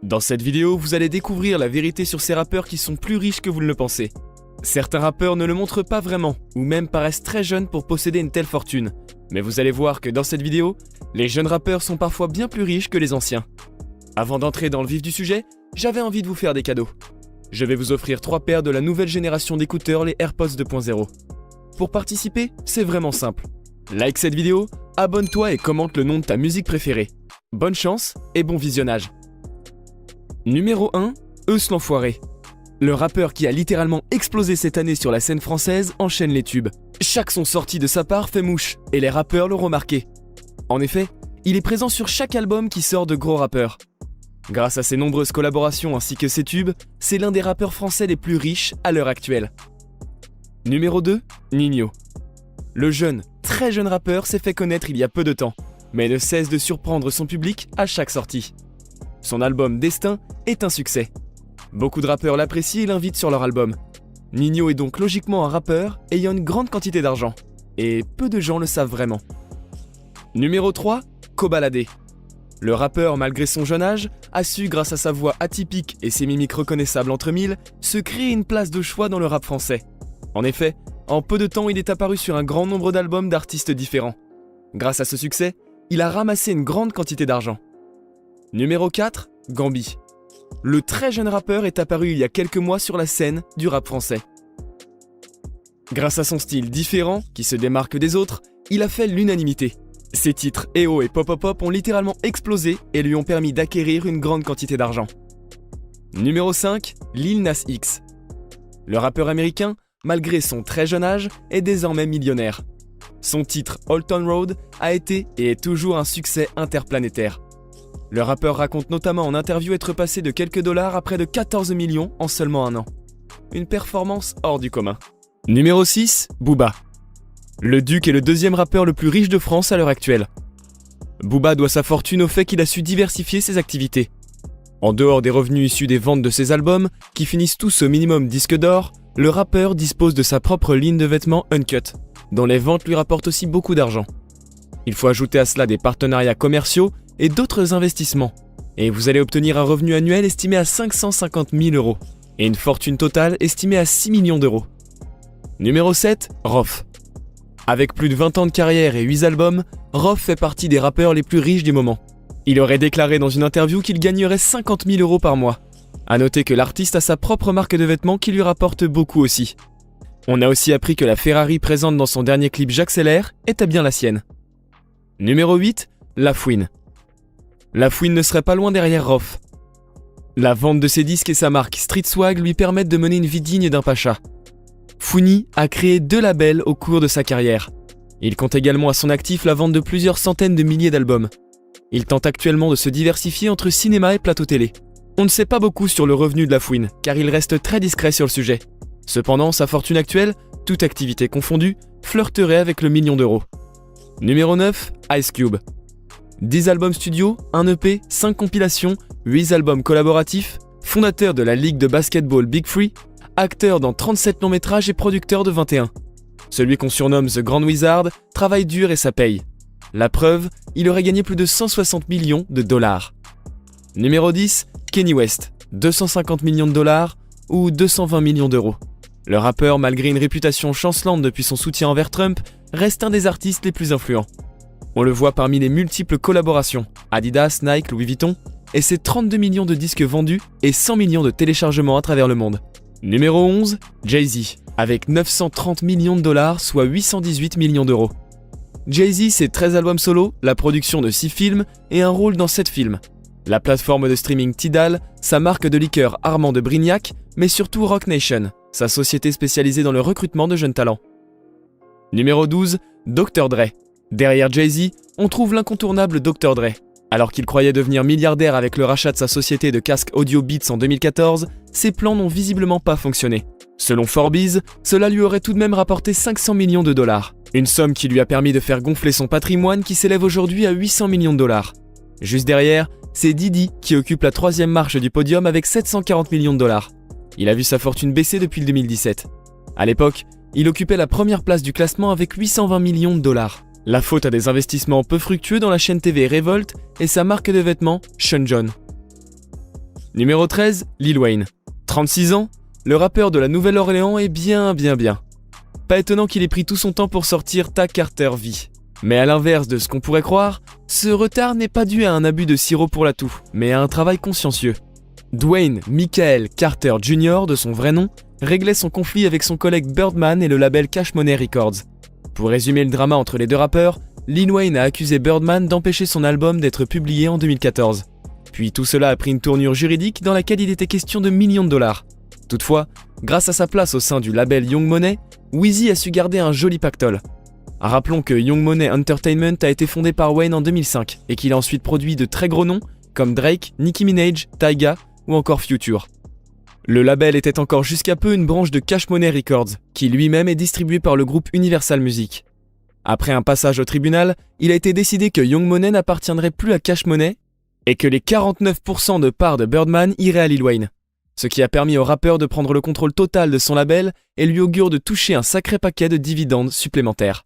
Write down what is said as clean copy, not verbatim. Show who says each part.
Speaker 1: Dans cette vidéo, vous allez découvrir la vérité sur ces rappeurs qui sont plus riches que vous ne le pensez. Certains rappeurs ne le montrent pas vraiment, ou même paraissent très jeunes pour posséder une telle fortune. Mais vous allez voir que dans cette vidéo, les jeunes rappeurs sont parfois bien plus riches que les anciens. Avant d'entrer dans le vif du sujet, j'avais envie de vous faire des cadeaux. Je vais vous offrir 3 paires de la nouvelle génération d'écouteurs, les AirPods 2.0. Pour participer, c'est vraiment simple. Like cette vidéo, abonne-toi et commente le nom de ta musique préférée. Bonne chance et bon visionnage. Numéro 1, Eus l'Enfoiré. Le rappeur qui a littéralement explosé cette année sur la scène française enchaîne les tubes. Chaque son sorti de sa part fait mouche, et les rappeurs l'ont remarqué. En effet, il est présent sur chaque album qui sort de gros rappeurs. Grâce à ses nombreuses collaborations ainsi que ses tubes, c'est l'un des rappeurs français les plus riches à l'heure actuelle. Numéro 2, Ninho. Le jeune, très jeune rappeur s'est fait connaître il y a peu de temps, mais ne cesse de surprendre son public à chaque sortie. Son album Destin est un succès. Beaucoup de rappeurs l'apprécient et l'invitent sur leur album. Ninho est donc logiquement un rappeur ayant une grande quantité d'argent. Et peu de gens le savent vraiment. Numéro 3, Kobalade. Le rappeur, malgré son jeune âge, a su, grâce à sa voix atypique et ses mimiques reconnaissables entre mille, se créer une place de choix dans le rap français. En effet, en peu de temps, il est apparu sur un grand nombre d'albums d'artistes différents. Grâce à ce succès, il a ramassé une grande quantité d'argent. Numéro 4, Gambi. Le très jeune rappeur est apparu il y a quelques mois sur la scène du rap français. Grâce à son style différent, qui se démarque des autres, il a fait l'unanimité. Ses titres EO et Pop Pop Pop ont littéralement explosé et lui ont permis d'acquérir une grande quantité d'argent. Numéro 5, Lil Nas X. Le rappeur américain, malgré son très jeune âge, est désormais millionnaire. Son titre Old Town Road a été et est toujours un succès interplanétaire. Le rappeur raconte notamment en interview être passé de quelques dollars à près de 14 millions en seulement un an. Une performance hors du commun. Numéro 6, Booba. Le Duc est le deuxième rappeur le plus riche de France à l'heure actuelle. Booba doit sa fortune au fait qu'il a su diversifier ses activités. En dehors des revenus issus des ventes de ses albums, qui finissent tous au minimum disque d'or, le rappeur dispose de sa propre ligne de vêtements Uncut, dont les ventes lui rapportent aussi beaucoup d'argent. Il faut ajouter à cela des partenariats commerciaux et d'autres investissements, et vous allez obtenir un revenu annuel estimé à 550 000 € et une fortune totale estimée à 6 millions d'euros. Numéro 7, Rof. Avec plus de 20 ans de carrière et 8 albums, Rof fait partie des rappeurs les plus riches du moment. Il aurait déclaré dans une interview qu'il gagnerait 50 000 € par mois. A noter que l'artiste a sa propre marque de vêtements qui lui rapporte beaucoup aussi. On a aussi appris que la Ferrari présente dans son dernier clip J'accélère était bien la sienne. Numéro 8, La Fouine. La Fouine ne serait pas loin derrière Rof. La vente de ses disques et sa marque Street Swag lui permettent de mener une vie digne d'un pacha. Fouini a créé 2 labels au cours de sa carrière. Il compte également à son actif la vente de plusieurs centaines de milliers d'albums. Il tente actuellement de se diversifier entre cinéma et plateau télé. On ne sait pas beaucoup sur le revenu de La Fouine, car il reste très discret sur le sujet. Cependant, sa fortune actuelle, toute activité confondue, flirterait avec le million d'euros. Numéro 9, Ice Cube. 10 albums studio, 1 EP, 5 compilations, 8 albums collaboratifs, fondateur de la ligue de basketball Big Free, acteur dans 37 longs métrages et producteur de 21. Celui qu'on surnomme The Grand Wizard travaille dur et ça paye. La preuve, il aurait gagné plus de 160 millions de dollars. Numéro 10, Kanye West, 250 millions de dollars ou 220 millions d'euros. Le rappeur, malgré une réputation chancelante depuis son soutien envers Trump, reste un des artistes les plus influents. On le voit parmi les multiples collaborations, Adidas, Nike, Louis Vuitton, et ses 32 millions de disques vendus et 100 millions de téléchargements à travers le monde. Numéro 11, Jay-Z, avec 930 millions de dollars, soit 818 millions d'euros. Jay-Z, c'est 13 albums solo, la production de 6 films et un rôle dans 7 films. La plateforme de streaming Tidal, sa marque de liqueur Armand de Brignac, mais surtout Roc Nation, sa société spécialisée dans le recrutement de jeunes talents. Numéro 12, Dr. Dre. Derrière Jay-Z, on trouve l'incontournable Dr. Dre. Alors qu'il croyait devenir milliardaire avec le rachat de sa société de casques audio Beats en 2014, ses plans n'ont visiblement pas fonctionné. Selon Forbes, cela lui aurait tout de même rapporté 500 millions de dollars. Une somme qui lui a permis de faire gonfler son patrimoine qui s'élève aujourd'hui à 800 millions de dollars. Juste derrière, c'est Diddy qui occupe la 3e marche du podium avec 740 millions de dollars. Il a vu sa fortune baisser depuis le 2017. À l'époque, il occupait la première place du classement avec 820 millions de dollars. La faute à des investissements peu fructueux dans la chaîne TV Revolt et sa marque de vêtements Sean John. Numéro 13, Lil Wayne. 36 ans, le rappeur de la Nouvelle-Orléans est bien. Pas étonnant qu'il ait pris tout son temps pour sortir Ta Carter V. Mais à l'inverse de ce qu'on pourrait croire, ce retard n'est pas dû à un abus de sirop pour la toux, mais à un travail consciencieux. Dwayne Michael Carter Jr., de son vrai nom, réglait son conflit avec son collègue Birdman et le label Cash Money Records. Pour résumer le drama entre les deux rappeurs, Lil Wayne a accusé Birdman d'empêcher son album d'être publié en 2014. Puis tout cela a pris une tournure juridique dans laquelle il était question de millions de dollars. Toutefois, grâce à sa place au sein du label Young Money, Weezy a su garder un joli pactole. Rappelons que Young Money Entertainment a été fondé par Wayne en 2005 et qu'il a ensuite produit de très gros noms comme Drake, Nicki Minaj, Tyga ou encore Future. Le label était encore jusqu'à peu une branche de Cash Money Records, qui lui-même est distribué par le groupe Universal Music. Après un passage au tribunal, il a été décidé que Young Money n'appartiendrait plus à Cash Money et que les 49% de parts de Birdman iraient à Lil Wayne. Ce qui a permis au rappeur de prendre le contrôle total de son label et lui augure de toucher un sacré paquet de dividendes supplémentaires.